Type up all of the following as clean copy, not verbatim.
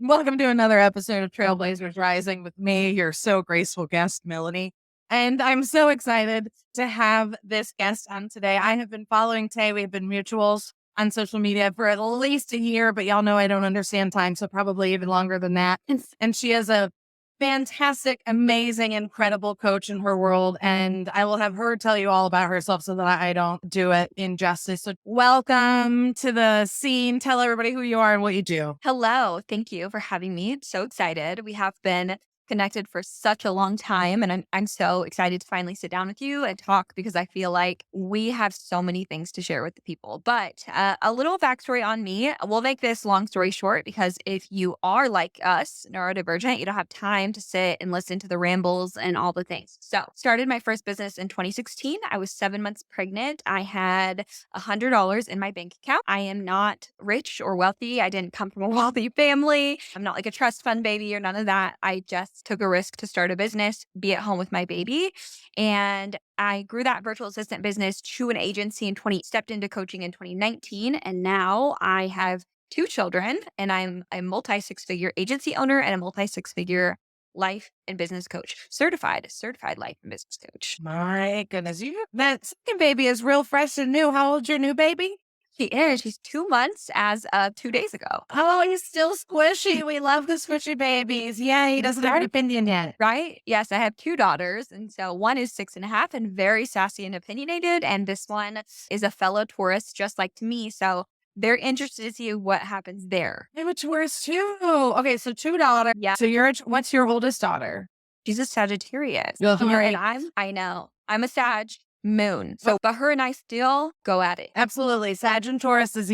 Welcome to another episode of Trailblazers Rising with me, your so graceful guest, Melanie. And I'm so excited to have this guest on today. I have been following Tay. We've been mutuals on social media for at least a year, but y'all know I don't understand time, so probably even longer than that. And she is a fantastic, amazing, incredible coach in her world. And I will have her tell you all about herself so that I don't do it injustice. So welcome to the scene. Tell everybody who you are and what you do. Hello. Thank you for having me. So excited. We have been connected for such a long time, and I'm so excited to finally sit down with you and talk because I feel like we have so many things to share with the people. But a little backstory on me. We'll make this long story short because if you are like us, neurodivergent, you don't have time to sit and listen to the rambles and all the things. So started my first business in 2016. I was 7 months pregnant. I had $100 in my bank account. I am not rich or wealthy. I didn't come from a wealthy family. I'm not like a trust fund baby or none of that. I just took a risk to start a business, be at home with my baby. And I grew that virtual assistant business to an agency stepped into coaching in 2019. And now I have two children and I'm a multi six-figure agency owner and a multi six-figure life and business coach, certified life and business coach. My goodness, that second baby is real fresh and new. How old's your new baby? She is. She's 2 months as of 2 days ago. Oh, he's still squishy. We love the squishy babies. Yeah, he doesn't have an opinion yet. Right? Yes, I have two daughters. And so one is 6.5 and very sassy and opinionated. And this one is a fellow Taurus, just like me. So very interested to see what happens there. I'm a Taurus too. Okay, so two daughters. Yeah. So what's your oldest daughter? She's a Sagittarius. You're And right. I know, I'm a Sag moon. So, but her and I still go at it. Absolutely. Sag and Taurus is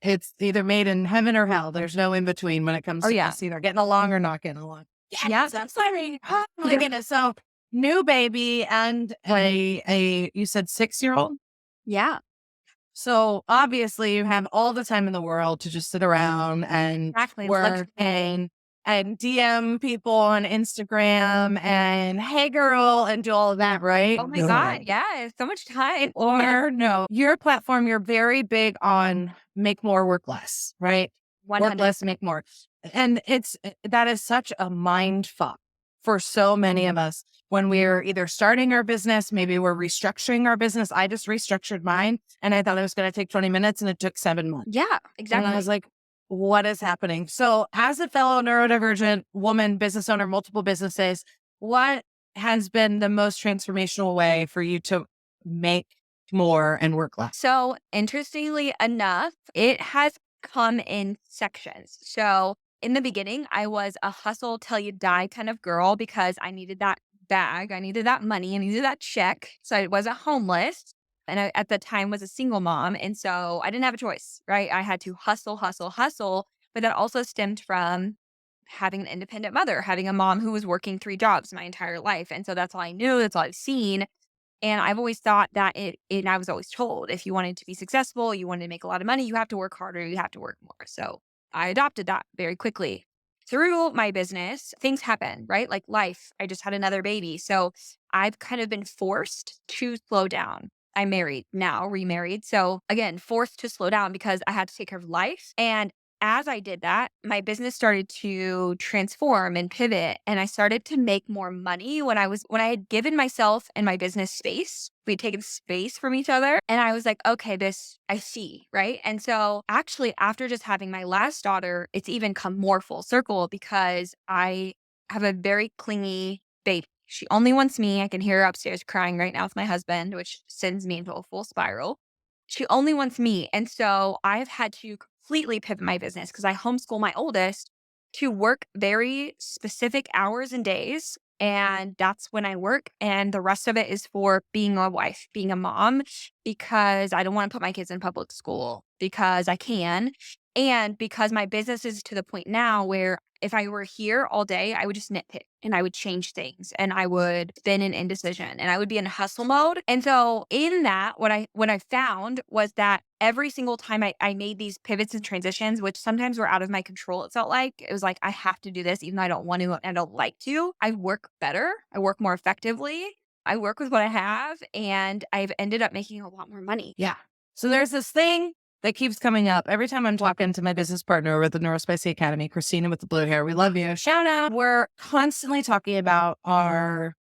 it's either made in heaven or hell. There's no in between when it comes to us either getting along or not getting along. Yes. I'm sorry. Oh my goodness. So new baby and you said 6-year-old? Yeah. So obviously you have all the time in the world to just sit around and Exactly. work and DM people on Instagram and hey girl and do all of that, right? Oh my God. Yeah. So much time. Or no, your platform, you're very big on make more, work less, right? 100. Work less, make more. And that is such a mind fuck for so many of us when we're either starting our business, maybe we're restructuring our business. I just restructured mine and I thought it was going to take 20 minutes and it took 7 months. Yeah, exactly. And I was like, what is happening? So as a fellow neurodivergent woman, business owner, multiple businesses, what has been the most transformational way for you to make more and work less? So interestingly enough, it has come in sections. So in the beginning, I was a hustle till you die kind of girl because I needed that bag, I needed that money, I needed that check. So I wasn't homeless. And I, at the time, was a single mom. And so I didn't have a choice, right? I had to hustle, hustle, hustle. But that also stemmed from having an independent mother, having a mom who was working 3 jobs my entire life. And so that's all I knew. That's all I've seen. And I've always thought that and I was always told if you wanted to be successful, you wanted to make a lot of money, you have to work harder, you have to work more. So I adopted that very quickly. Through my business, things happen, right? Like life. I just had another baby. So I've kind of been forced to slow down. I'm married now, remarried. So again, forced to slow down because I had to take care of life. And as I did that, my business started to transform and pivot and I started to make more money when I had given myself and my business space. We'd taken space from each other and I was like, okay, this I see, right? And so actually after just having my last daughter, it's even come more full circle because I have a very clingy baby. She only wants me. I can hear her upstairs crying right now with my husband, which sends me into a full spiral. She only wants me. And so I've had to completely pivot my business because I homeschool my oldest to work very specific hours and days. And that's when I work. And the rest of it is for being a wife, being a mom, because I don't want to put my kids in public school because I can. And because my business is to the point now where if I were here all day, I would just nitpick and I would change things and I would spin in indecision and I would be in hustle mode. And so in that, what I found was that every single time I made these pivots and transitions, which sometimes were out of my control, it felt like it was like, I have to do this, even though I don't want to, and I don't like to. I work better. I work more effectively. I work with what I have and I've ended up making a lot more money. Yeah. So there's this thing that keeps coming up every time I'm talking to my business partner with the Neurospicy Academy, Christina with the blue hair. We love you. Shout out. We're constantly talking about our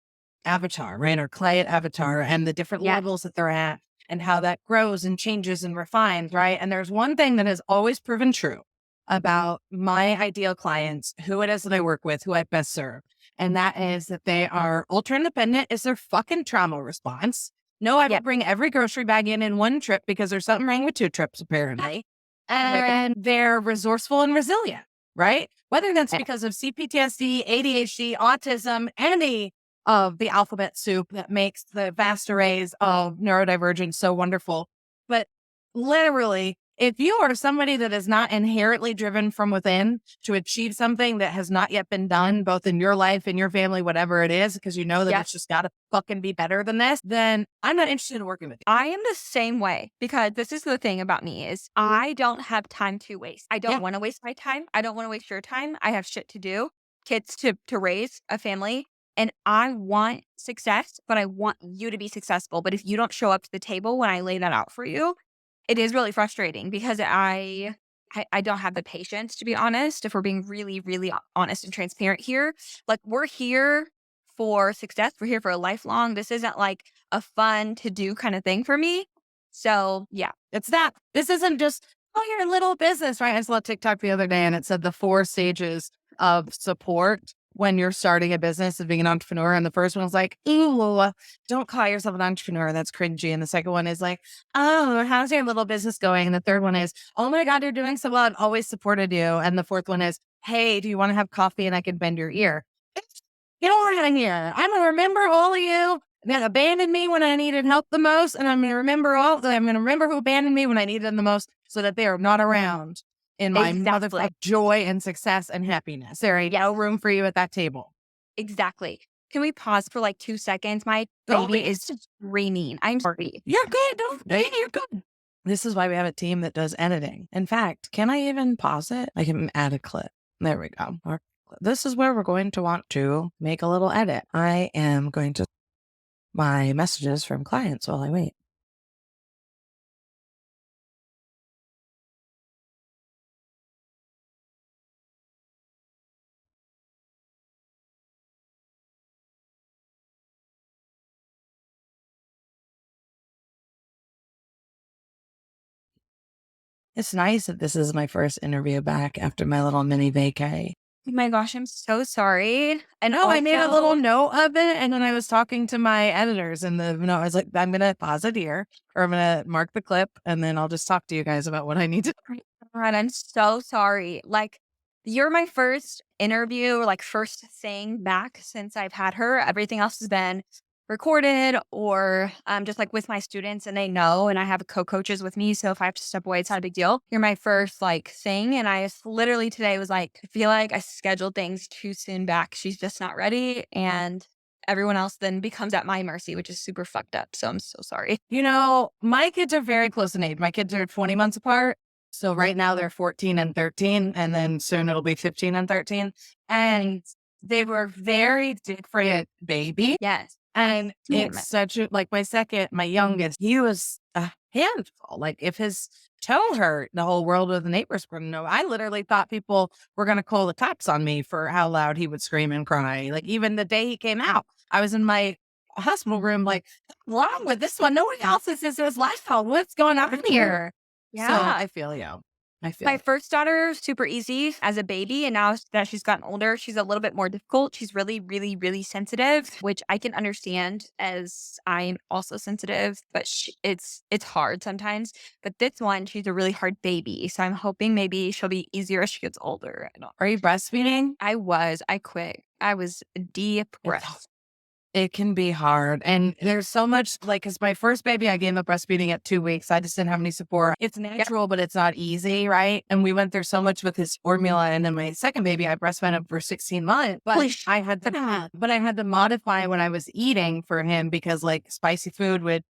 avatar, right? Our client avatar and the different Yeah. levels that they're at and how that grows and changes and refines, right? And there's one thing that has always proven true about my ideal clients, who it is that I work with, who I best serve. And that is that they are ultra independent is their fucking trauma response. No, I Yeah. will bring every grocery bag in one trip because there's something wrong with 2 trips, apparently. And they're resourceful and resilient, right? Whether that's because of CPTSD, ADHD, autism, any of the alphabet soup that makes the vast arrays of neurodivergence so wonderful. But literally, if you are somebody that is not inherently driven from within to achieve something that has not yet been done, both in your life, in your family, whatever it is, because you know that it's just got to fucking be better than this, then I'm not interested in working with you. I am the same way because this is the thing about me is I don't have time to waste. I don't want to waste my time. I don't want to waste your time. I have shit to do, kids to raise, a family, and I want success, but I want you to be successful. But if you don't show up to the table when I lay that out for you, it is really frustrating because I don't have the patience, to be honest, if we're being really, really honest and transparent here. Like, we're here for success. We're here for a lifelong. This isn't like a fun to do kind of thing for me. So, yeah. It's that. This isn't just, oh, you're a little business, right? I saw a TikTok the other day and it said the 4 stages of support when you're starting a business and being an entrepreneur. And the first one was like, ooh, don't call yourself an entrepreneur. That's cringy. And the second one is like, oh, how's your little business going? And the third one is, oh my God, you're doing so well. I've always supported you. And the fourth one is, hey, do you want to have coffee and I can bend your ear? Get out of here. I'm going to remember all of you that abandoned me when I needed help the most. And I'm going to remember who abandoned me when I needed them the most so that they are not around in my motherfucking joy and success and happiness. There ain't no room for you at that table. Exactly. Can we pause for like 2 seconds? My baby is screaming. I'm sorry. You're good. You're good. This is why we have a team that does editing. In fact, can I even pause it? I can add a clip. There we go. This is where we're going to want to make a little edit. I am going to my messages from clients while I wait. It's nice that this is my first interview back after my little mini vacay. Oh my gosh, I'm so sorry. And no, I made a little note of it. And then I was talking to my editors and I was like, I'm going to pause it here or I'm going to mark the clip and then I'll just talk to you guys about what I need to. God, I'm so sorry. Like, you're my first interview, or like first thing back since I've had her. Everything else has been recorded or just like with my students and they know, and I have co-coaches with me. So if I have to step away, it's not a big deal. You're my first like thing. And I literally today was like, I feel like I scheduled things too soon back. She's just not ready. And everyone else then becomes at my mercy, which is super fucked up. So I'm so sorry. You know, my kids are very close in age. My kids are 20 months apart. So right now they're 14 and 13, and then soon it'll be 15 and 13. And they were very different babies. Yes. And it's such a, like my youngest, he was a handful. Like if his toe hurt, the whole world of the neighbors were going to know. I literally thought people were going to call the cops on me for how loud he would scream and cry. Like even the day he came out, I was in my hospital room, like, what's wrong with this one? Nobody else is his life call. What's going on here? Yeah. So I feel you. My first daughter, super easy as a baby. And now that she's gotten older, she's a little bit more difficult. She's really, really, really sensitive, which I can understand as I'm also sensitive, but it's hard sometimes. But this one, she's a really hard baby. So I'm hoping maybe she'll be easier as she gets older. Are you breastfeeding? I quit. I was depressed. It can be hard. And there's so much, like, because my first baby, I gave up breastfeeding at 2 weeks. I just didn't have any support. It's natural, but it's not easy, right? And we went through so much with his formula. And then my second baby, I breastfed him for 16 months. But I had to modify what I was eating for him because, like, spicy food would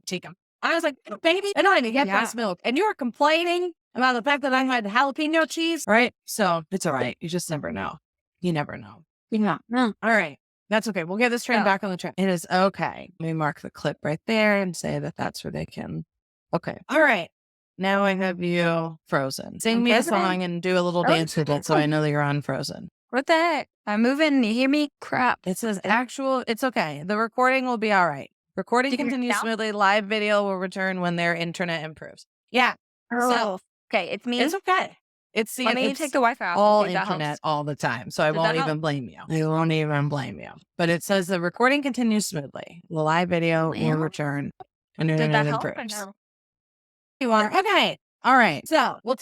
take him. I was like, baby, I don't even get breast milk. And you're complaining about the fact that I had jalapeno cheese, right? So it's all right. You just never know. You never know. Yeah. All right. That's okay. We'll get this train back on the track. It is okay. Let me mark the clip right there and say that that's where they can. Okay. All right. Now I have you frozen. Sing I'm me a frozen. song and do a little dance with it so I know that you're unfrozen. What the heck? I'm moving. You hear me? Crap. It says it's okay. The recording will be all right. Recording You can hear it continues now? smoothly. Live video will return when their internet improves. Yeah. So Okay, it's me. it's okay. Let me It's take the Wi-Fi off all and see if that internet helps. all the time. So I Did that won't help? even blame you. I won't even blame you. But it says the recording continues smoothly. The live video will Well, return when did that internet help or improves. no? You are okay. All right. So we'll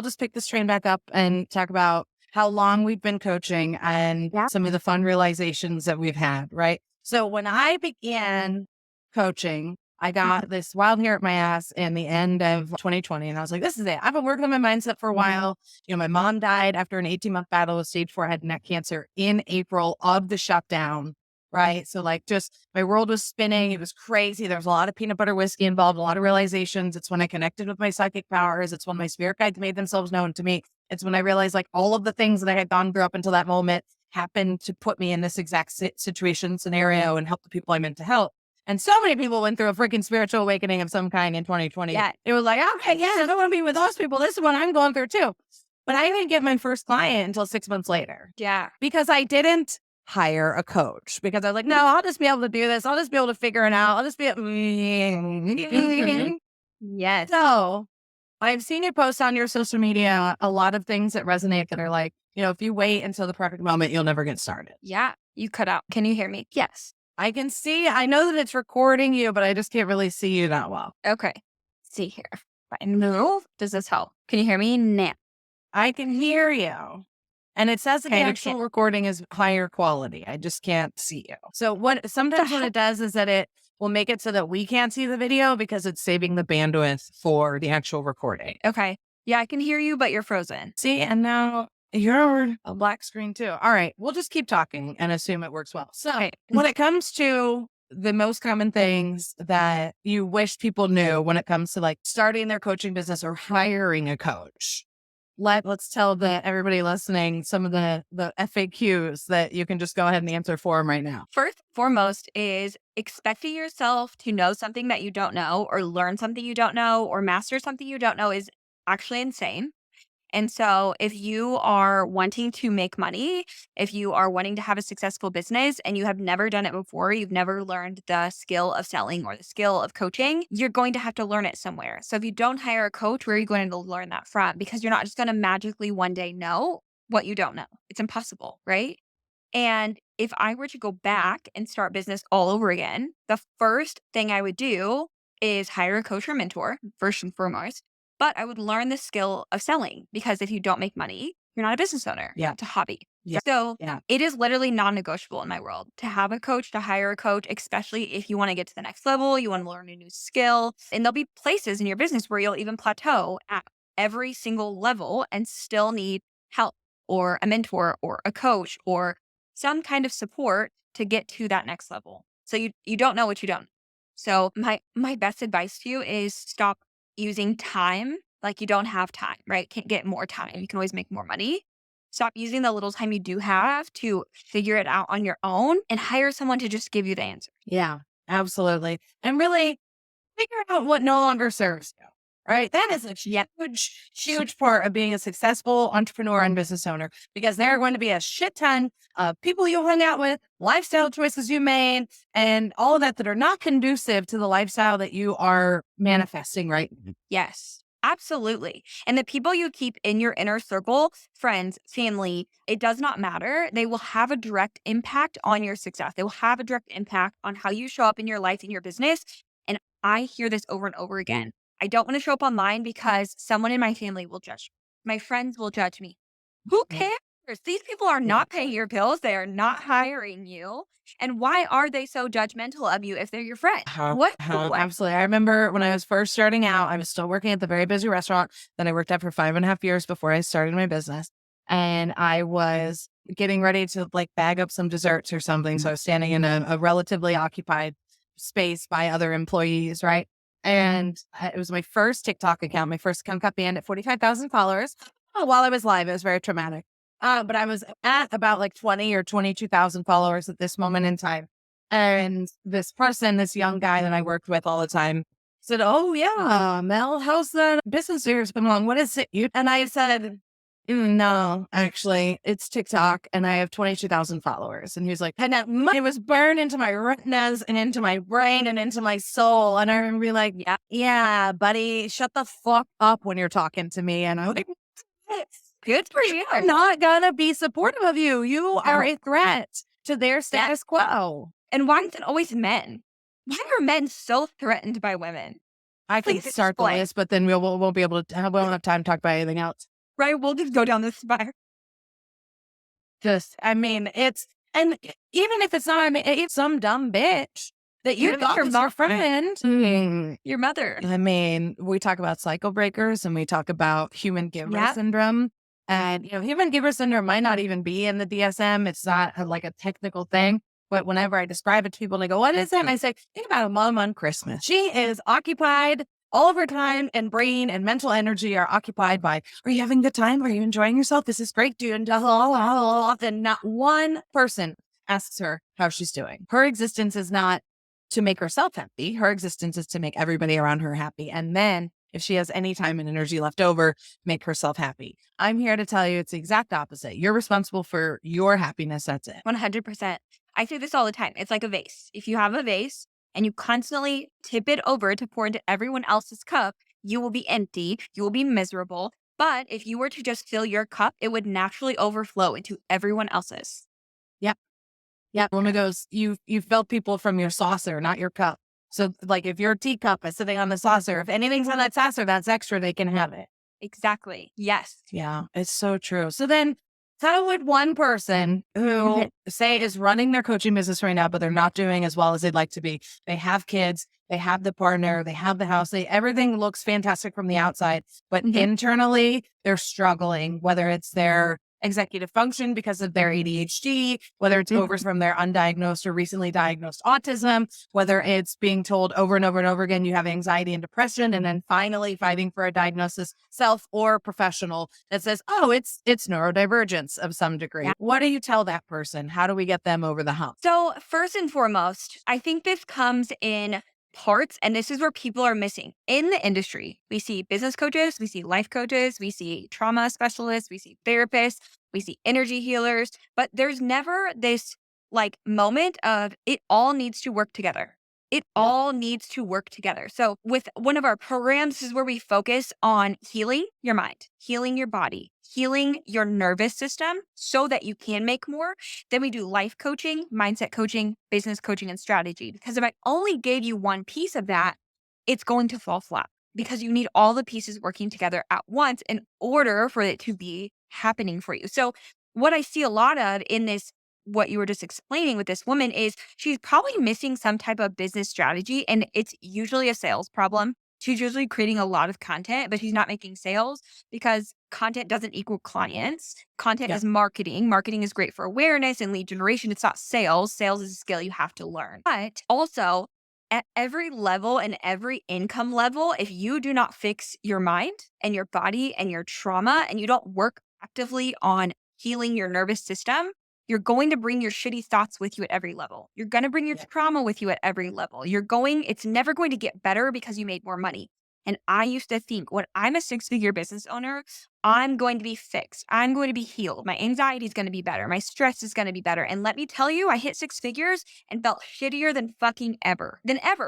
just pick this train back up and talk about how long we've been coaching and Yeah. some of the fun realizations that we've had, right? So when I began coaching, I got this wild hair at my ass in the end of 2020. And I was like, this is it. I've been working on my mindset for a while. You know, my mom died after an 18-month battle with stage 4 head and neck cancer in April of the shutdown. Right. So like just my world was spinning. It was crazy. There was a lot of peanut butter whiskey involved, a lot of realizations. It's when I connected with my psychic powers. It's when my spirit guides made themselves known to me. It's when I realized like all of the things that I had gone through up until that moment happened to put me in this exact situation scenario and help the people I meant to help. And so many people went through a freaking spiritual awakening of some kind in 2020. Yeah. It was like, okay, yeah, I don't want to be with those people. This is what I'm going through too. But I didn't get my first client until 6 months later Yeah. because I didn't hire a coach because I was like, no, I'll just be able to do this. I'll just be able to figure it out. I'll just be Yes. So I've seen you post on your social media a lot of things that resonate that are like, you know, if you wait until the perfect moment, you'll never get started. Yeah. You cut out. Can you hear me? Yes. I can see, I know that it's recording you, but I just can't really see you that well. Okay. See here. If I move, does this help? Can you hear me now? I can hear you. And it says that the Okay, actual recording is higher quality. I just can't see you. So sometimes what it does is that it will make it so that we can't see the video because it's saving the bandwidth for the actual recording. Okay. Yeah, I can hear you, but you're frozen. See, and now you're a black screen too. All right, we'll just keep talking and assume it works well. So Okay. when it comes to the most common things that you wish people knew when it comes to like starting their coaching business or hiring a coach, let's tell everybody listening some of the FAQs that you can just go ahead and answer for them right now. First and foremost is expecting yourself to know something that you don't know or learn something you don't know or master something you don't know is actually insane. And so if you are wanting to make money, if you are wanting to have a successful business and you have never done it before, you've never learned the skill of selling or the skill of coaching, you're going to have to learn it somewhere. So if you don't hire a coach, where are you going to learn that from? Because you're not just going to magically one day know what you don't know. It's impossible, right? And if I were to go back and start business all over again, the first thing I would do is hire a coach or mentor, first and foremost. But I would learn the skill of selling because if you don't make money, you're not a business owner. Yeah. It's a hobby. Yeah. So Yeah. it is literally non-negotiable in my world to have a coach, to hire a coach, especially if you want to get to the next level, you want to learn a new skill. And there'll be places in your business where you'll even plateau at every single level and still need help or a mentor or a coach or some kind of support to get to that next level. So you don't know what you don't. So my best advice to you is stop using time like you don't have time, right? Can't get more time. You can always make more money. Stop using the little time you do have to figure it out on your own and hire someone to just give you the answer. Yeah, absolutely. And really figure out what no longer serves you. Right. That is a huge part of being a successful entrepreneur and business owner because there are going to be a shit ton of people you hung out with, lifestyle choices you made, and all of that are not conducive to the lifestyle that you are manifesting, right? Yes, absolutely. And the people you keep in your inner circle, friends, family, it does not matter. They will have a direct impact on your success. They will have a direct impact on how you show up in your life, in your business. And I hear this over and over again. I don't want to show up online because someone in my family will judge me. My friends will judge me. Who Yeah. cares? These people are not paying your bills. They are not hiring you. And why are they so judgmental of you if they're your friend? What? Absolutely. I remember when I was first starting out, I was still working at the very busy restaurant that I worked at for 5.5 years before I started my business. And I was getting ready to like bag up some desserts or something. So I was standing in a relatively occupied space by other employees, right? And it was my first TikTok account. My first account got banned at 45,000 followers. While I was live, it was very traumatic. But I was at about like 20 or 22,000 followers at this moment in time. And this person, this young guy that I worked with all the time, said, "Oh yeah, Mel, how's that business year's been long? What is it?" And I said, No, actually, it's TikTok, and I have 22,000 followers." And he was like, and it was burned into my retinas and into my brain and into my soul. And I remember being like, Yeah. "Yeah, buddy, shut the fuck up when you're talking to me." And I'm like, Good for you. "I'm not gonna be supportive of you. You are a threat to their Yeah. status quo." And why is it always men? Why are men so threatened by women? I can Please start the explain. list, but then we won't be able to. We won't have time to talk about anything else. Right? We'll just go down this spiral. Just, I mean, and even if it's not, I mean, it's some dumb bitch that you Even thought your was your mom, friend. your mother. I mean, we talk about cycle breakers and we talk about human giver Yeah. syndrome. And, human giver syndrome might not even be in the DSM. It's not like a technical thing. But whenever I describe it to people, they go, "What is it?" And I say, "Think about a mom on Christmas. She is occupied. All of her time and brain and mental energy are occupied by, are you having a good time? Are you enjoying yourself? This is great, dude." And not one person asks her how she's doing. Her existence is not to make herself happy. Her existence is to make everybody around her happy. And then if she has any time and energy left over, make herself happy. I'm here to tell you it's the exact opposite. You're responsible for your happiness. That's it. 100%. I say this all the time. It's like a vase. If you have a vase and you constantly tip it over to pour into everyone else's cup, you will be empty. You will be miserable. But if you were to just fill your cup, it would naturally overflow into everyone else's. Yep. Yep. Woman goes, you filled people from your saucer, not your cup. So like if your teacup is sitting on the saucer, if anything's on that saucer, that's extra, they can have it. Exactly. Yes. Yeah, it's so true. So then how would one person who say is running their coaching business right now, but they're not doing as well as they'd like to be, they have kids, they have the partner, they have the house, everything looks fantastic from the outside, but Mhm. internally they're struggling, whether it's their executive function because of their ADHD, whether it's over from their undiagnosed or recently diagnosed autism, whether it's being told over and over and over again, you have anxiety and depression, and then finally fighting for a diagnosis, self or professional, that says, "Oh, it's neurodivergence of some degree." Yeah. What do you tell that person? How do we get them over the hump? So, first and foremost, I think this comes in parts, and this is where people are missing. In the industry, we see business coaches, we see life coaches, we see trauma specialists, we see therapists, we see energy healers, but there's never this like moment of it all needs to work together. It all needs to work together. So, with one of our programs, this is where we focus on healing your mind, healing your body, healing your nervous system so that you can make more. Then we do life coaching, mindset coaching, business coaching, and strategy. Because if I only gave you one piece of that, it's going to fall flat because you need all the pieces working together at once in order for it to be happening for you. So, what I see a lot of in this, what you were just explaining with this woman, is she's probably missing some type of business strategy, and it's usually a sales problem. She's usually creating a lot of content, but she's not making sales because content doesn't equal clients. Content Yeah. is marketing. Marketing is great for awareness and lead generation. It's not sales. Sales is a skill you have to learn. But also, at every level and every income level, if you do not fix your mind and your body and your trauma, and you don't work actively on healing your nervous system, you're going to bring your shitty thoughts with you at every level. You're going to bring your trauma with you at every level. It's never going to get better because you made more money. And I used to think, when I'm a 6-figure business owner, I'm going to be fixed. I'm going to be healed. My anxiety is going to be better. My stress is going to be better. And let me tell you, I hit 6 figures and felt shittier than fucking ever,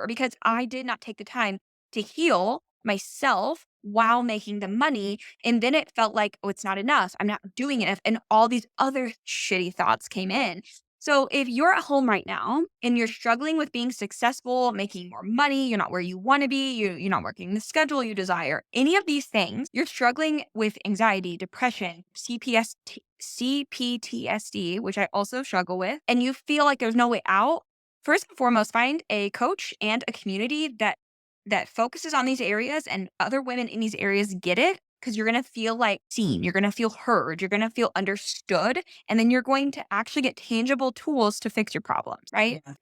because I did not take the time to heal myself while making the money. And then it felt like, oh, it's not enough. I'm not doing enough. And all these other shitty thoughts came in. So if you're at home right now and you're struggling with being successful, making more money, you're not where you want to be, you're not working the schedule you desire, any of these things, you're struggling with anxiety, depression, CPTSD, which I also struggle with, and you feel like there's no way out, first and foremost, find a coach and a community that focuses on these areas, and other women in these areas get it, because you're going to feel like seen, you're going to feel heard, you're going to feel understood, and then you're going to actually get tangible tools to fix your problems, right? Yeah.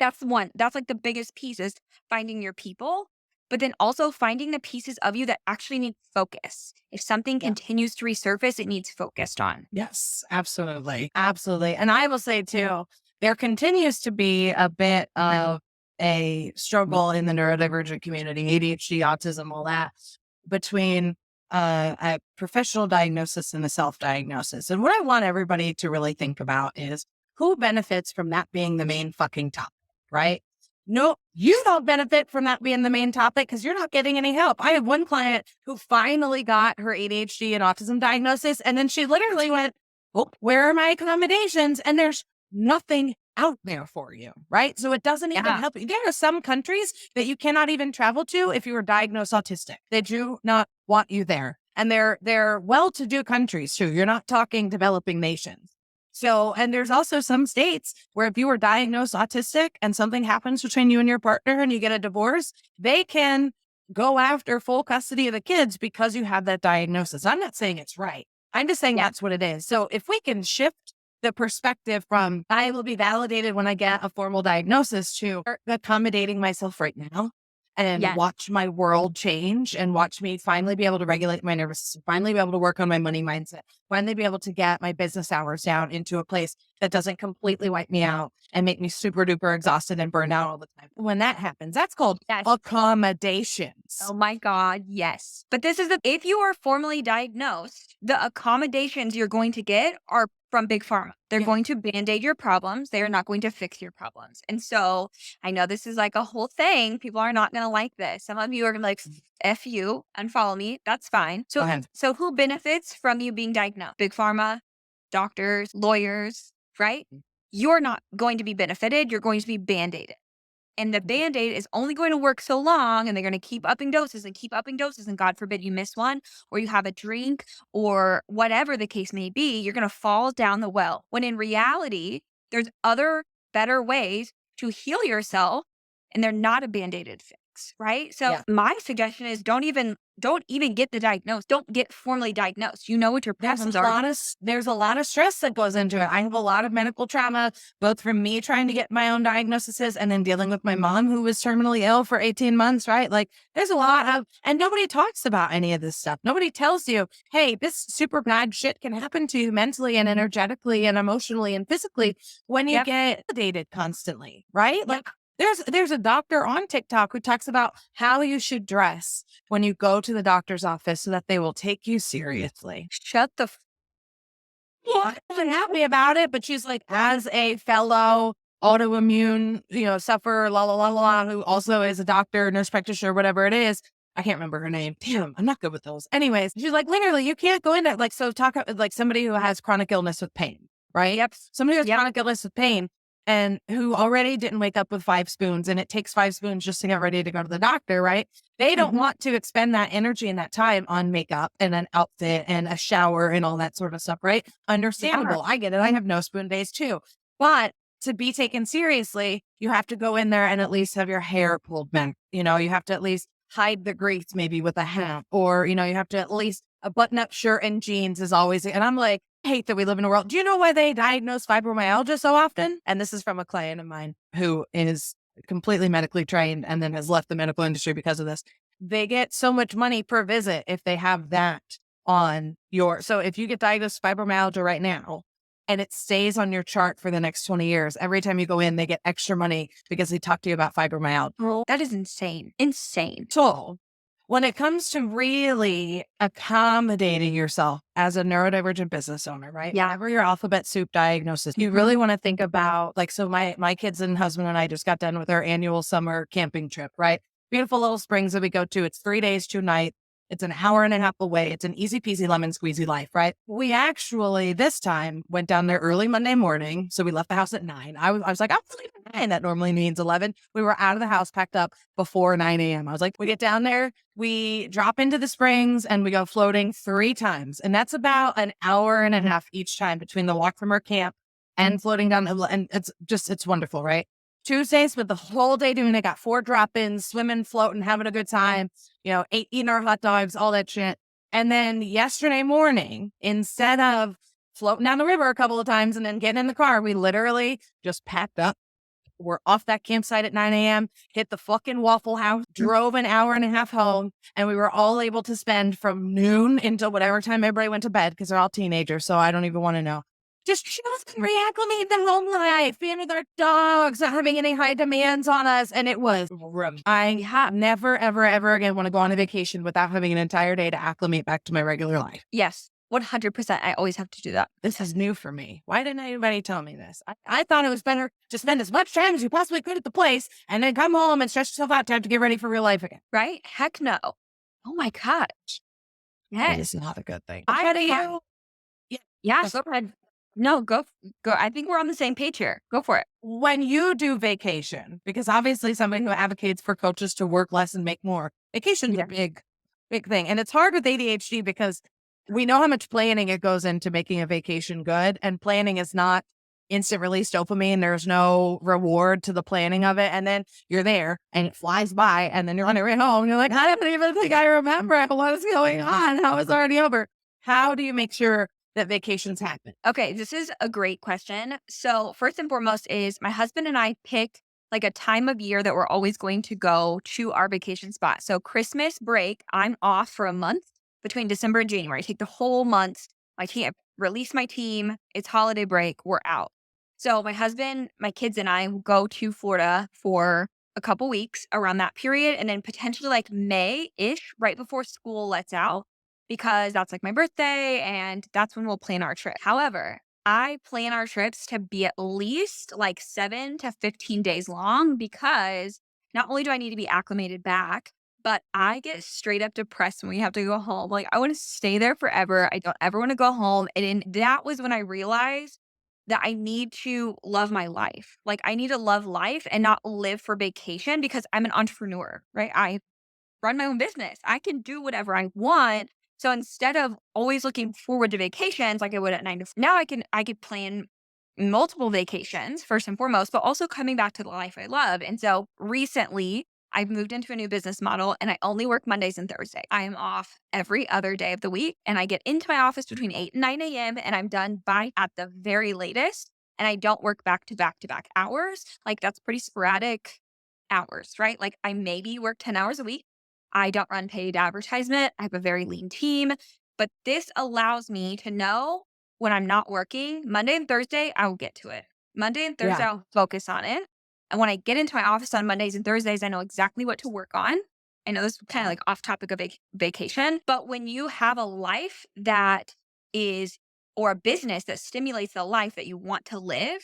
That's like the biggest piece, is finding your people, but then also finding the pieces of you that actually need focus. If something continues to resurface, it needs focused on. Yes, absolutely. Absolutely. And I will say too, there continues to be a bit of a struggle in the neurodivergent community, ADHD, autism, all that, between a professional diagnosis and a self-diagnosis. And what I want everybody to really think about is who benefits from that being the main fucking topic, right? No, you don't benefit from that being the main topic because you're not getting any help. I have one client who finally got her ADHD and autism diagnosis, and then she literally went, "Oh, where are my accommodations?" And there's nothing out there for you, right? So it doesn't even help you. There are some countries that you cannot even travel to if you are diagnosed autistic. They do not want you there. And they're well-to-do countries too. You're not talking developing nations. So, and there's also some states where if you were diagnosed autistic and something happens between you and your partner and you get a divorce, they can go after full custody of the kids because you have that diagnosis. I'm not saying it's right. I'm just saying that's what it is. So if we can shift the perspective from I will be validated when I get a formal diagnosis to accommodating myself right now and watch my world change and watch me finally be able to regulate my nervous system, finally be able to work on my money mindset, finally be able to get my business hours down into a place that doesn't completely wipe me out and make me super duper exhausted and burned out all the time. When that happens, that's called accommodations. Oh my God, yes. But this is if you are formally diagnosed, the accommodations you're going to get are from Big Pharma. They're going to band-aid your problems. They are not going to fix your problems. And so I know this is like a whole thing. People are not going to like this. Some of you are going to like, F you, unfollow me. That's fine. So who benefits from you being diagnosed? Big Pharma, doctors, lawyers, right? You're not going to be benefited. You're going to be band-aided. And the Band-Aid is only going to work so long, and they're going to keep upping doses and keep upping doses. And God forbid you miss one, or you have a drink, or whatever the case may be, you're going to fall down the well. When in reality, there's other better ways to heal yourself, and they're not a Band-Aided fix, right? So my suggestion is don't even get the diagnosis. Don't get formally diagnosed. You know what your problems are. There's a lot of stress that goes into it. I have a lot of medical trauma, both from me trying to get my own diagnoses and then dealing with my mom who was terminally ill for 18 months, right? Like there's a lot of, and nobody talks about any of this stuff. Nobody tells you, hey, this super bad shit can happen to you mentally and energetically and emotionally and physically when you get validated constantly, right? Like there's a doctor on TikTok who talks about how you should dress when you go to the doctor's office so that they will take you seriously. Shut the Well, wasn't happy about it, but she's like, as a fellow autoimmune, sufferer, who also is a doctor, nurse practitioner, whatever it is. I can't remember her name. Damn, I'm not good with those. Anyways, she's like, literally, you can't go in there. Like, so talk like somebody who has chronic illness with pain, right? Yep. Somebody who has chronic illness with pain and who already didn't wake up with 5 spoons and it takes 5 spoons just to get ready to go to the doctor, right? They don't want to expend that energy and that time on makeup and an outfit and a shower and all that sort of stuff, right? Understandable. I get it. I have no spoon days too. But to be taken seriously, you have to go in there and at least have your hair pulled back. You have to at least hide the grease maybe with a hat or, you have to at least a button-up shirt and jeans is always, and I'm like, I hate that we live in a world. Do you know why they diagnose fibromyalgia so often? And this is from a client of mine who is completely medically trained and then has left the medical industry because of this. They get so much money per visit if they have that on so if you get diagnosed with fibromyalgia right now and it stays on your chart for the next 20 years, every time you go in, they get extra money because they talk to you about fibromyalgia. Oh, that is insane. Insane. So when it comes to really accommodating yourself as a neurodivergent business owner, right? Yeah. Whenever your alphabet soup diagnosis, you really want to think about so my kids and husband and I just got done with our annual summer camping trip, right? Beautiful little springs that we go to. It's 3 days, 2 nights. It's an hour and a half away. It's an easy peasy lemon squeezy life, right? We actually this time went down there early Monday morning. So we left the house at 9. I was like, I'm sleeping at 9. That normally means 11. We were out of the house, packed up before 9 a.m. I was like, we get down there, we drop into the springs and we go floating 3 times. And that's about an hour and a half each time between the walk from our camp and floating down. And it's wonderful, right? Tuesday, spent the whole day doing it. Got 4 drop-ins, swimming, floating, having a good time, eating our hot dogs, all that shit. And then yesterday morning, instead of floating down the river a couple of times and then getting in the car, we literally just packed up. We're off that campsite at 9 a.m., hit the fucking Waffle House, drove an hour and a half home, and we were all able to spend from noon until whatever time everybody went to bed because they're all teenagers, so I don't even want to know. just reacclimate the home life, being with our dogs, not having any high demands on us. And it was I Yeah. never, ever, ever again want to go on a vacation without having an entire day to acclimate back to my regular life. Yes. 100%. I always have to do that. This is new for me. Why didn't anybody tell me this? I thought it was better to spend as much time as you possibly could at the place and then come home and stretch yourself out to have to get ready for real life again. Right? Heck no. Oh my gosh. It Yes. is not a good thing. I How do have you? Yeah. Yeah, go ahead. No, go. I think we're on the same page here. Go for it. When you do vacation, because obviously somebody who advocates for coaches to work less and make more, vacation's Yeah. a big thing. And it's hard with ADHD because we know how much planning it goes into making a vacation good. And planning is not instant release dopamine. There's no reward to the planning of it. And then you're there and it flies by. And then you're on your way home. And you're like, I don't even think I remember what is going on. How it's already over. How do you make sure that vacations happen? Okay, this is a great question. So, first and foremost is my husband and I pick like a time of year that we're always going to go to our vacation spot. So, Christmas break, I'm off for a month between December and January. I take the whole month. My team, I release my team. It's holiday break. We're out. So, my husband, my kids, and I will go to Florida for a couple weeks around that period. And then potentially like May ish, right before school lets out because that's like my birthday and that's when we'll plan our trip. However, I plan our trips to be at least like 7 to 15 days long because not only do I need to be acclimated back, but I get straight up depressed when we have to go home. Like, I want to stay there forever. I don't ever want to go home. That was when I realized that I need to love my life. Like, I need to love life and not live for vacation because I'm an entrepreneur, right? I run my own business. I can do whatever I want. So instead of always looking forward to vacations like I would at 9 to 5, now I could plan multiple vacations first and foremost, but also coming back to the life I love. And so recently I've moved into a new business model and I only work Mondays and Thursdays. I am off every other day of the week and I get into my office between 8 and 9 a.m. and I'm done by at the very latest. And I don't work back to back to back hours. Like that's pretty sporadic hours, right? Like I maybe work 10 hours a week. I don't run paid advertisement. I have a very lean team, but this allows me to know when I'm not working, Monday and Thursday, I will get to it. Monday and Thursday, Yeah. I'll focus on it. And when I get into my office on Mondays and Thursdays, I know exactly what to work on. I know this is kind of like off topic of vacation, but when you have a life that is, or a business that stimulates the life that you want to live,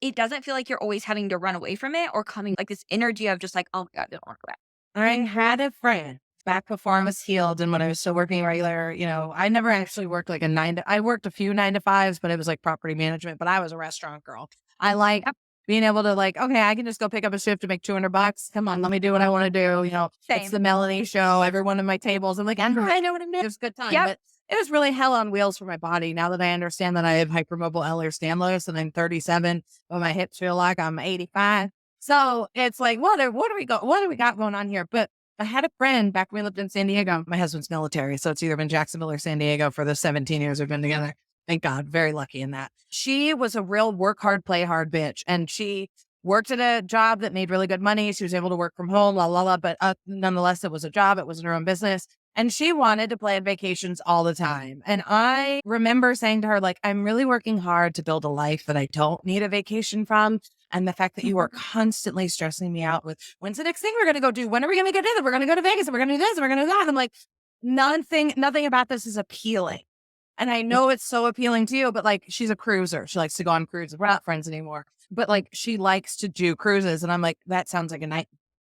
it doesn't feel like you're always having to run away from it or coming like this energy of just like, oh my God, I don't want to go back. I had a friend back before I was healed and when I was still working regular, I never actually worked like I worked a few 9 to 5s, but it was like property management, but I was a restaurant girl. I like being able to like, okay, I can just go pick up a shift to make $200. Come on, let me do what I want to do. It's Same. the Melanie show. Every one of my tables, I'm like, I know what I mean. It was a good time, Yep. but it was really hell on wheels for my body. Now that I understand that I have hypermobile Ehlers-Danlos and I'm 37, but my hips feel like I'm 85. So it's like, what do we got going on here? But I had a friend back when we lived in San Diego. My husband's military, so it's either been Jacksonville or San Diego for the 17 years we've been together. Thank God, very lucky in that. She was a real work hard, play hard bitch, and she worked at a job that made really good money. She was able to work from home, la la la. But nonetheless, it was a job. It wasn't her own business. And she wanted to plan vacations all the time. And I remember saying to her, like, I'm really working hard to build a life that I don't need a vacation from. And the fact that you are constantly stressing me out with when's the next thing we're going to go do? When are we going to get together? We're going to go to Vegas and we're going to do this and we're going to do that. I'm like, nothing about this is appealing. And I know it's so appealing to you, but like, she's a cruiser. She likes to go on cruises. We're not friends anymore, but like, she likes to do cruises. And I'm like, that sounds like a night.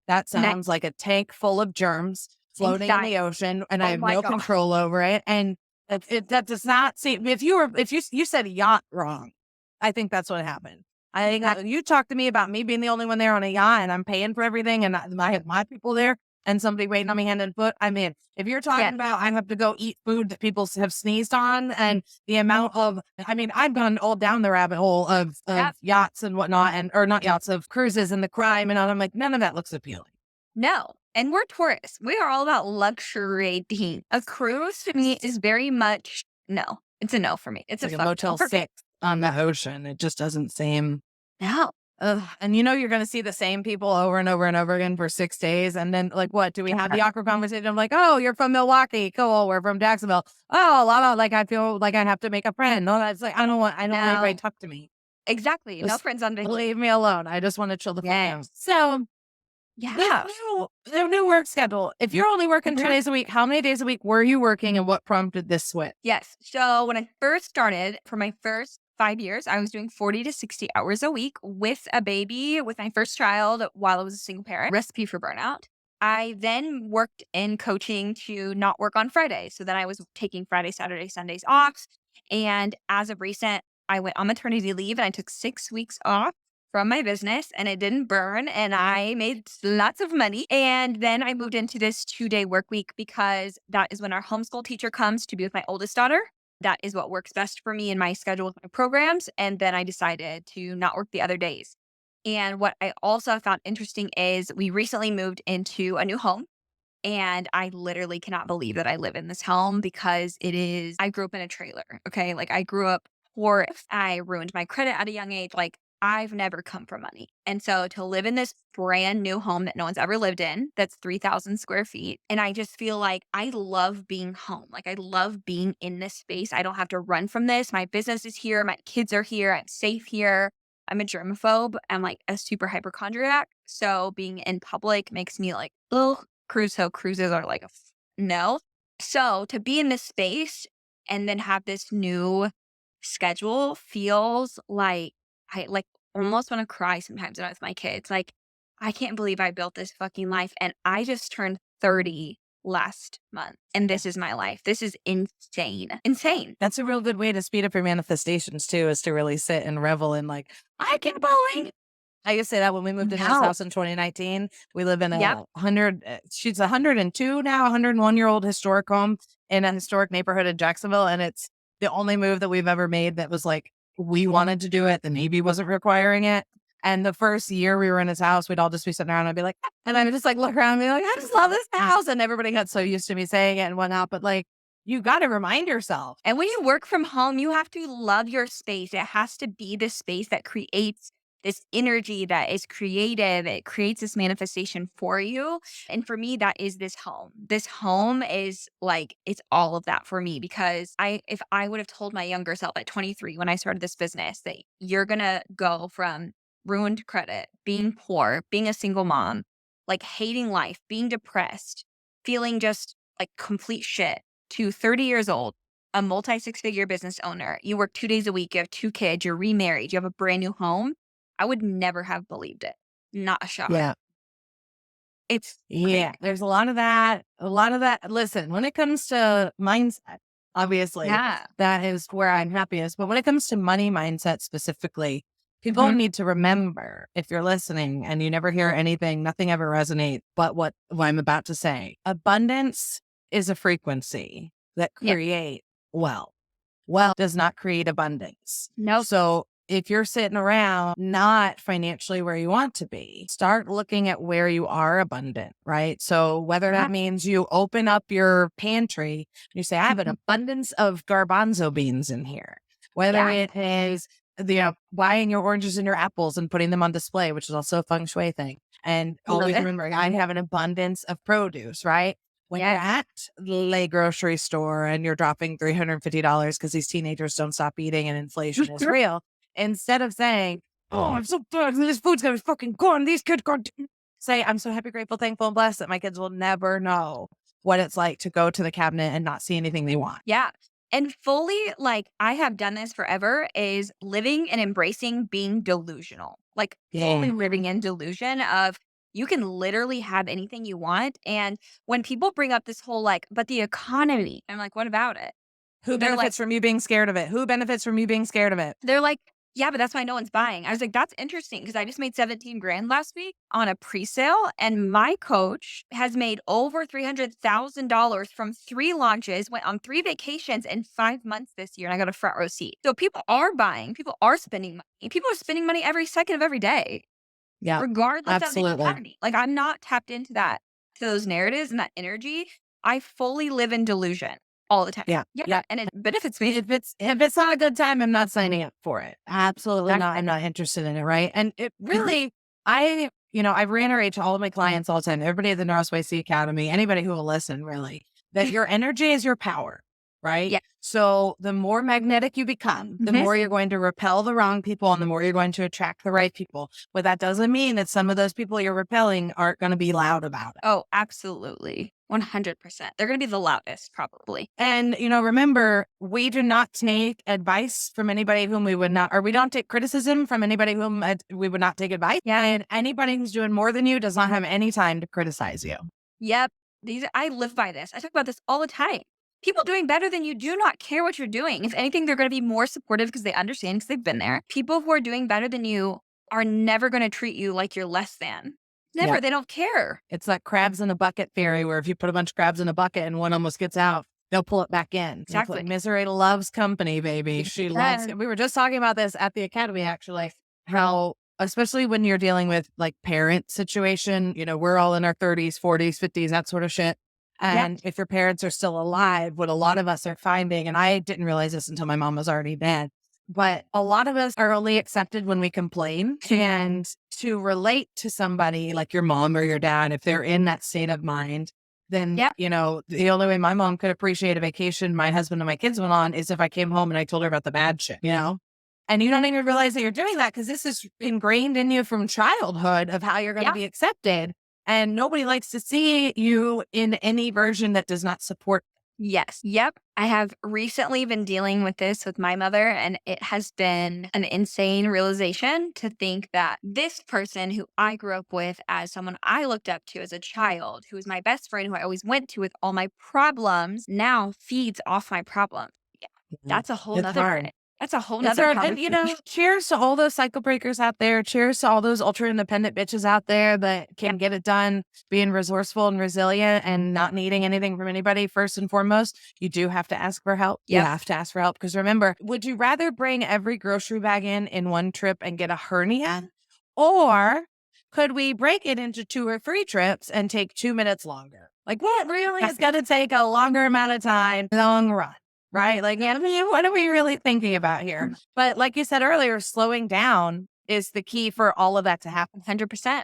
That sounds like a tank full of germs floating in the ocean and I Oh have my no God. control over it. And that does not seem, if you said yacht wrong, I think that's what happened. I think you talked to me about me being the only one there on a yacht and I'm paying for everything and I have my people there and somebody waiting on me hand and foot. I mean, if you're talking about I have to go eat food that people have sneezed on and the amount of, I've gone all down the rabbit hole of yachts and whatnot or not yachts, of cruises and the crime and all. I'm like, none of that looks appealing. No. And we're tourists. We are all about luxury. A cruise to me is very much no. It's a no for me. It's Like a a fuck Motel no. 6 on the ocean. It just doesn't seem. No. Ugh, and you know you're gonna see the same people over and over and over again for 6 days, and then, like, what, do we have the awkward conversation of like, "Oh, you're from Milwaukee, cool, we're from Jacksonville. Oh, la la," like, I feel like I have to make a friend. No, that's like, I don't want anybody to No. talk to me. Exactly. No Just friends on vacation. leave me alone. I just wanna chill the fuck out. Yes. So, this Yeah. new work schedule, if you're only working 2 Mhm. days a week, how many days a week were you working and what prompted this switch? Yes. So when I first started, for my first 5 years, I was doing 40 to 60 hours a week with a baby, with my first child while I was a single parent. Recipe for burnout. I then worked in coaching to not work on Fridays. So then I was taking Friday, Saturday, Sundays off. And as of recent, I went on maternity leave and I took 6 weeks off from my business and it didn't burn and I made lots of money. And then I moved into this 2-day work week because that is when our homeschool teacher comes to be with my oldest daughter. That is what works best for me in my schedule with my programs. And then I decided to not work the other days. And what I also found interesting is we recently moved into a new home. And I literally cannot believe that I live in this home because I grew up in a trailer. Okay. Like I grew up poor. I ruined my credit at a young age. Like I've never come from money. And so to live in this brand new home that no one's ever lived in, that's 3,000 square feet. And I just feel like I love being home. Like I love being in this space. I don't have to run from this. My business is here. My kids are here. I'm safe here. I'm a germaphobe. I'm like a super hypochondriac. So being in public makes me like, ugh, cruises are like a no. So to be in this space and then have this new schedule feels like I like almost want to cry sometimes when I'm with my kids. Like, I can't believe I built this fucking life and I just turned 30 last month and this is my life. This is insane. Insane. That's a real good way to speed up your manifestations too, is to really sit and revel in like, I can't believe I used to say that when we moved into this No. house in 2019. We live in Yep. a 100, she's 102 now, 101-year-old historic home in a historic neighborhood in Jacksonville. And it's the only move that we've ever made that was like, we wanted to do it. The Navy wasn't requiring it. And the first year we were in his house, we'd all just be sitting around and I'd be like, and I would just like look around and be like, I just love this house. And everybody got so used to me saying it and whatnot. But like, you got to remind yourself. And when you work from home, you have to love your space. It has to be the space that creates this energy that is creative. It creates this manifestation for you. And for me, that is this home. This home is like, it's all of that for me because if I would have told my younger self at 23 when I started this business that you're going to go from ruined credit, being poor, being a single mom, like hating life, being depressed, feeling just like complete shit to 30 years old, a multi six-figure business owner, you work 2 days a week, you have 2 kids, you're remarried, you have a brand new home, I would never have believed it. Not a shot. Yeah. It's Yeah, crazy. there's a lot of that. A lot of that. Listen, when it comes to mindset, obviously, Yeah. that is where I'm happiest. But when it comes to money mindset specifically, people Mhm. need to remember if you're listening and you never hear anything, nothing ever resonates but what I'm about to say. Abundance is a frequency that Yeah. create wealth. Wealth does not create abundance. Nope. So if you're sitting around not financially where you want to be, start looking at where you are abundant, right? So whether Yeah. that means you open up your pantry, you say, I have an Mhm. abundance of garbanzo beans in here. Whether Yeah. it is buying your oranges and your apples and putting them on display, which is also a feng shui thing. And Love always it. remembering I have an abundance of produce, right? When you're Yes. at the grocery store and you're dropping $350 because these teenagers don't stop eating and inflation is real, instead of saying, oh, I'm so bad, this food's gonna be fucking gone, these kids gone, say, I'm so happy, grateful, thankful, and blessed that my kids will never know what it's like to go to the cabinet and not see anything they want. Yeah. And fully, like, I have done this forever, is living and embracing being delusional. Like, fully Yeah. living in delusion of you can literally have anything you want. And when people bring up this whole, like, but the economy, I'm like, what about it? Who They're like, benefits from you being scared of it? Who benefits from you being scared of it? they're like, yeah, but that's why no one's buying. I was like, that's interesting because I just made 17 grand last week on a pre-sale and my coach has made over $300,000 from 3 launches, went on 3 vacations in 5 months this year and I got a front row seat. So people are buying, people are spending money. People are spending money every second of every day, Yeah, regardless of the absolutely. economy. Like I'm not tapped into that, to those narratives and that energy. I fully live in delusion. all the time. Yeah. Yeah, Yeah. and it benefits me. If it's not a good time, I'm not signing up for it. Absolutely not. Exactly. I'm not interested in it. Right. And it really, I reiterate to all of my clients all the time, everybody at the Northwest Academy, anybody who will listen, really, that your energy is your power. Right. Yeah. So the more magnetic you become, the Mhm. more you're going to repel the wrong people and the more you're going to attract the right people. But that doesn't mean that some of those people you're repelling aren't going to be loud about it. Oh, absolutely. 100%. They're gonna be the loudest, probably. And, remember, we do not take advice from anybody whom we would not, or we don't take criticism from anybody whom we would not take advice. Yeah. And anybody who's doing more than you does not have any time to criticize you. Yep. I live by this. I talk about this all the time. People doing better than you do not care what you're doing. If anything, they're going to be more supportive because they understand because they've been there. People who are doing better than you are never going to treat you like you're less than. Yeah. Never. They don't care. It's like crabs in a bucket theory, where if you put a bunch of crabs in a bucket and one almost gets out, they'll pull it back in. Exactly. Misery loves company, baby. She loves it. We were just talking about this at the academy, actually, how, especially when you're dealing with like parent situation, we're all in our 30s, 40s, 50s, that sort of shit. And if your parents are still alive, what a lot of us are finding, and I didn't realize this until my mom was already dead, but a lot of us are only accepted when we complain. And to relate to somebody like your mom or your dad, if they're in that state of mind, then, the only way my mom could appreciate a vacation my husband and my kids went on is if I came home and I told her about the bad shit. And you don't even realize that you're doing that because this is ingrained in you from childhood of how you're going to be accepted. And nobody likes to see you in any version that does not support. Yes. Yep. I have recently been dealing with this with my mother, and it has been an insane realization to think that this person who I grew up with as someone I looked up to as a child, who was my best friend, who I always went to with all my problems, now feeds off my problems. Yeah. That's a whole It's nother hard. thing. That's a whole It's nother hard. And, conversation. cheers to all those cycle breakers out there. Cheers to all those ultra independent bitches out there that can get it done, being resourceful and resilient and not needing anything from anybody. First and foremost, you do have to ask for help. You Yep. have to ask for help because remember, would you rather bring every grocery bag in one trip and get a hernia? Or could we break it into 2 or 3 trips and take 2 minutes longer? Like what really is going to take a longer amount of time, long run? Right? Like, what are we really thinking about here? But like you said earlier, slowing down is the key for all of that to happen. 100%.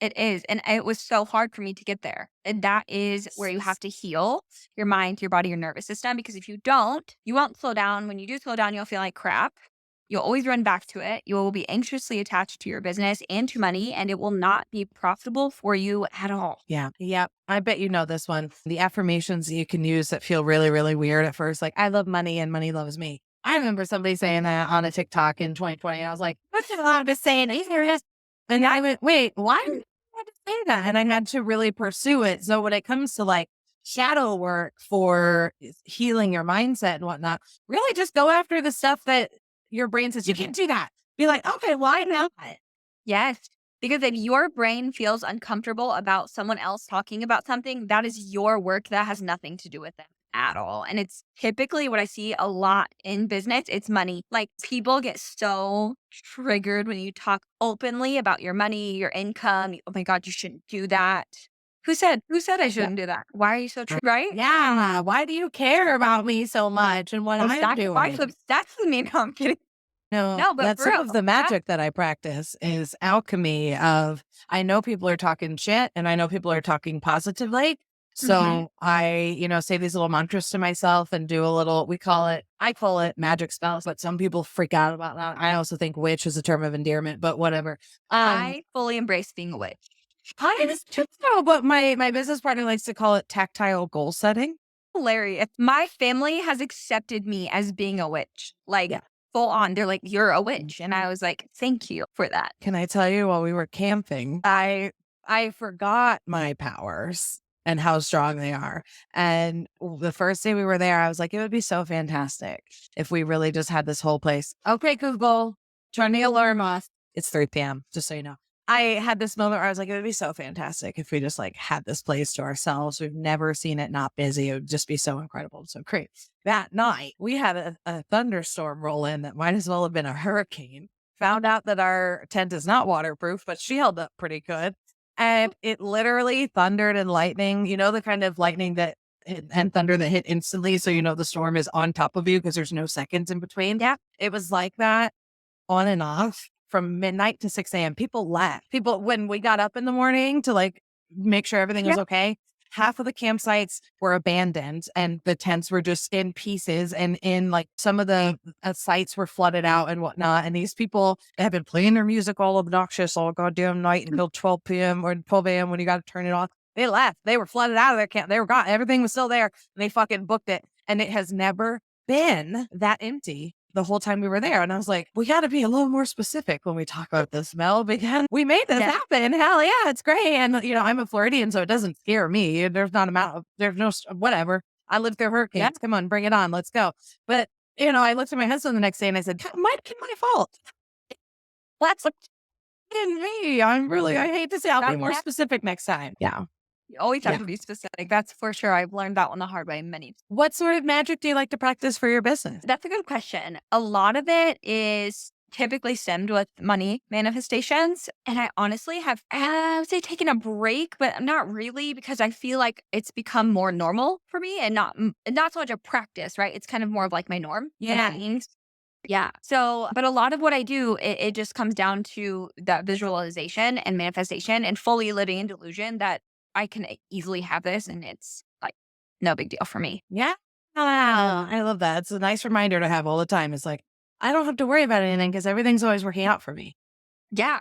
It is. And it was so hard for me to get there. And that is where you have to heal your mind, your body, your nervous system. Because if you don't, you won't slow down. When you do slow down, you'll feel like crap. You'll always run back to it. You will be anxiously attached to your business and to money, and it will not be profitable for you at all. Yeah. Yep. I bet you know this one. The affirmations that you can use that feel really, really weird at first, like, I love money and money loves me. I remember somebody saying that on a TikTok in 2020. And I was like, what's it allowed to say? Are you serious? And I went, wait, why did I have to say that? And I had to really pursue it. So when it comes to like shadow work for healing your mindset and whatnot, really just go after the stuff that your brain says, you can't do that. Be like, okay, why not? Yes. Because if your brain feels uncomfortable about someone else talking about something, that is your work. That has nothing to do with them at all. And it's typically what I see a lot in business. It's money. Like people get so triggered when you talk openly about your money, your income. Oh my God, you shouldn't do that. Who said I shouldn't do that? Why are you so triggered? Right? Yeah. Why do you care about me so much and what I'm doing? Why so obsessed with me? No, I'm kidding. No, but that's for some real, of the magic that I practice is alchemy of, I know people are talking shit and I know people are talking positively. So I, say these little mantras to myself and do a little, I call it magic spells, but some people freak out about that. I also think witch is a term of endearment, but whatever. I fully embrace being a witch. I just know, but my business partner likes to call it tactile goal setting. Hilarious. My family has accepted me as being a witch. Like full on. They're like, you're a witch. And I was like, thank you for that. Can I tell you, while we were camping, I forgot my powers and how strong they are. And the first day we were there, I was like, it would be so fantastic if we really just had this whole place. Okay, Google, turn the alarm off. It's 3 p.m., just so you know. I had this moment where I was like, it would be so fantastic if we just like had this place to ourselves. We've never seen it not busy. It would just be so incredible and so great. That night, we had a thunderstorm roll in that might as well have been a hurricane. Found out that our tent is not waterproof, but she held up pretty good. And it literally thundered and lightning, the kind of lightning that and thunder that hit instantly. So, the storm is on top of you because there's no seconds in between. Yeah. It was like that on and off from midnight to 6 a.m. People laughed. People, when we got up in the morning to like make sure everything was Yeah. okay, half of the campsites were abandoned and the tents were just in pieces. And in like some of the sites were flooded out and whatnot. And these people have been playing their music all obnoxious all goddamn night until 12 p.m. or 12 a.m. when you got to turn it off. They left. They were flooded out of their camp. They were gone. Everything was still there. And they fucking booked it. And it has never been that empty the whole time we were there. And I was like, we got to be a little more specific when we talk about this, Mel, because we made this happen. Hell yeah, it's great. And, I'm a Floridian, so it doesn't scare me. There's no, whatever. I lived through hurricanes. Yeah. Come on, bring it on. Let's go. But, I looked at my husband the next day and I said, might be my fault. That's in me. I hate to say I'll be more specific next time. Yeah. You always have to be specific. That's for sure. I've learned that one the hard way many times. What sort of magic do you like to practice for your business? That's a good question. A lot of it is typically stemmed with money manifestations. And I honestly have, I would say, taken a break, but not really, because I feel like it's become more normal for me and not so much a practice, right? It's kind of more of like my norm. Yeah. Yeah. So, but a lot of what I do, it just comes down to that visualization and manifestation and fully living in delusion that I can easily have this and it's like no big deal for me. Yeah. I love that. It's a nice reminder to have all the time. It's like, I don't have to worry about anything because everything's always working out for me. Yeah.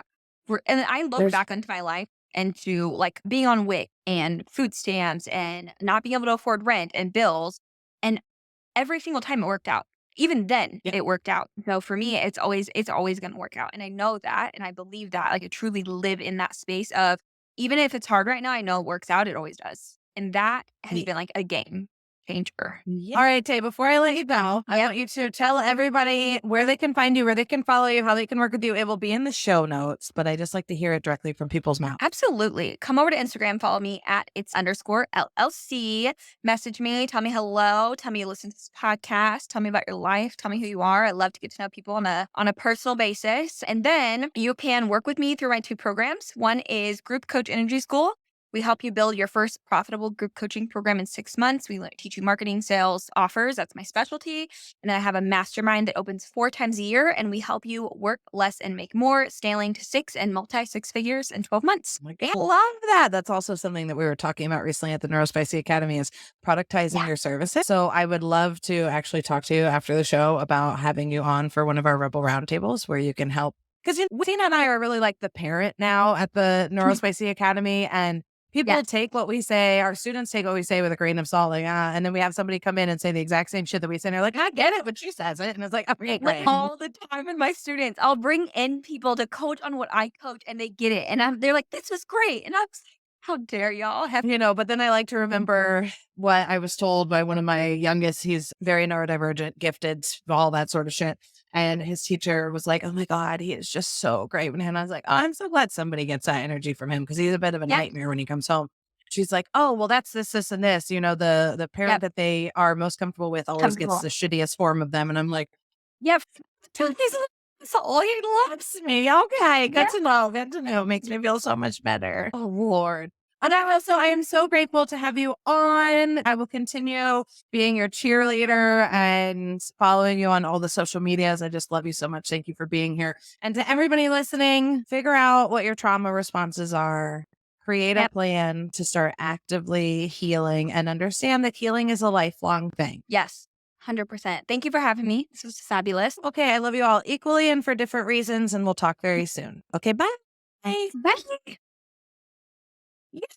And I look back into my life and to like being on WIC and food stamps and not being able to afford rent and bills. And every single time it worked out. Even then it worked out. So for me, it's always going to work out. And I know that. And I believe that. Like I truly live in that space of even if it's hard right now, I know it works out. It always does. And that has been like a game changer. Yeah. All right, Tay, before I let you go, I want you to tell everybody where they can find you, where they can follow you, how they can work with you. It will be in the show notes, but I just like to hear it directly from people's mouths. Absolutely. Come over to Instagram, follow me at its_LLC. Message me, tell me hello, tell me you listen to this podcast, tell me about your life, tell me who you are. I love to get to know people on a personal basis. And then you can work with me through my 2 programs. One is Group Coach Energy School. We help you build your first profitable group coaching program in 6 months. We teach you marketing, sales, offers. That's my specialty. And then I have a mastermind that opens 4 times a year, and we help you work less and make more, scaling to 6 and multi-6 figures in 12 months. I love that. That's also something that we were talking about recently at the Neurospicy Academy is productizing your services. So I would love to actually talk to you after the show about having you on for one of our Rebel Roundtables where you can help. Because Tina and I are really like the parent now at the Neurospicy Academy, and people take what we say, our students take what we say with a grain of salt, like, and then we have somebody come in and say the exact same shit that we say. And they're like, I get it, but she says it. And it's like, okay, great. All the time with my students, I'll bring in people to coach on what I coach and they get it. And they're like, this was great. And I'm like, how dare y'all have, but then I like to remember what I was told by one of my youngest. He's very neurodivergent, gifted, all that sort of shit. And his teacher was like, oh my God, he is just so great. And I was like, oh, I'm so glad somebody gets that energy from him because he's a bit of a nightmare when he comes home. She's like, oh, well, that's this, and this. The parent that they are most comfortable with always gets the shittiest form of them. And I'm like, so he loves me. Okay, good to know. Good to know. Makes me feel so much better. Oh, Lord. And I am so grateful to have you on. I will continue being your cheerleader and following you on all the social medias. I just love you so much. Thank you for being here. And to everybody listening, figure out what your trauma responses are. Create a plan to start actively healing and understand that healing is a lifelong thing. Yes, 100%. Thank you for having me. This was fabulous. Okay, I love you all equally and for different reasons, and we'll talk very soon. Okay, bye. Bye. Yes.